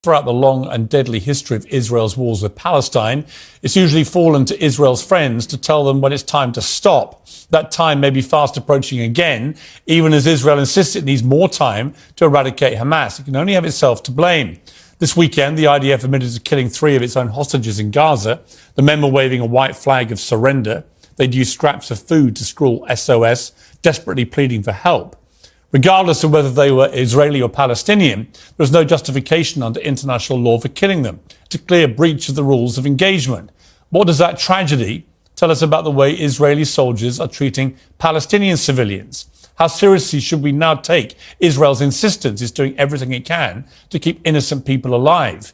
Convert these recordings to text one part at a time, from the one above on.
Throughout the long and deadly history of Israel's wars with Palestine, it's usually fallen to Israel's friends to tell them when it's time to stop. That time may be fast approaching again, even as Israel insists it needs more time to eradicate Hamas. It can only have itself to blame. This weekend, the IDF admitted to killing 3 of its own hostages in Gaza. The men were waving a white flag of surrender. They'd used scraps of food to scrawl SOS, desperately pleading for help. Regardless of whether they were Israeli or Palestinian, there was no justification under international law for killing them. It's a clear breach of the rules of engagement. What does that tragedy tell us about the way Israeli soldiers are treating Palestinian civilians? How seriously should we now take Israel's insistence it's doing everything it can to keep innocent people alive?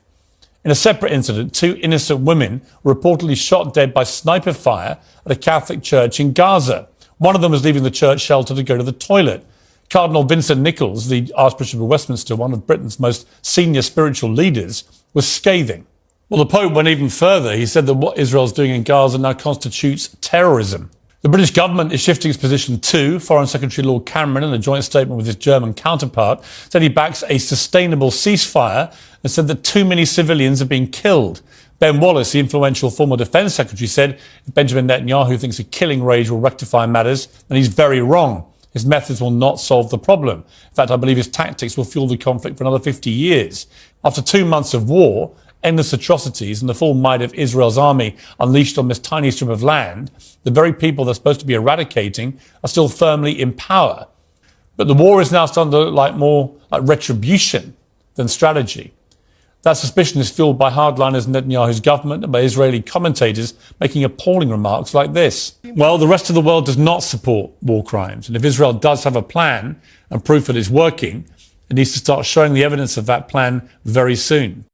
In a separate incident, 2 innocent women were reportedly shot dead by sniper fire at a Catholic church in Gaza. One of them was leaving the church shelter to go to the toilet. Cardinal Vincent Nichols, the Archbishop of Westminster, one of Britain's most senior spiritual leaders, was scathing. Well, the Pope went even further. He said that what Israel's doing in Gaza now constitutes terrorism. The British government is shifting its position too. Foreign Secretary Lord Cameron, in a joint statement with his German counterpart, said he backs a sustainable ceasefire and said that too many civilians are being killed. Ben Wallace, the influential former Defence Secretary, said if Benjamin Netanyahu thinks a killing rage will rectify matters, then he's very wrong. His methods will not solve the problem. In fact, I believe his tactics will fuel the conflict for another 50 years. After 2 months of war, endless atrocities, and the full might of Israel's army unleashed on this tiny strip of land, the very people they're supposed to be eradicating are still firmly in power. But the war is now starting to look more like retribution than strategy. That suspicion is fueled by hardliners in Netanyahu's government and by Israeli commentators making appalling remarks like this. Well, the rest of the world does not support war crimes. And if Israel does have a plan and proof that it's working, it needs to start showing the evidence of that plan very soon.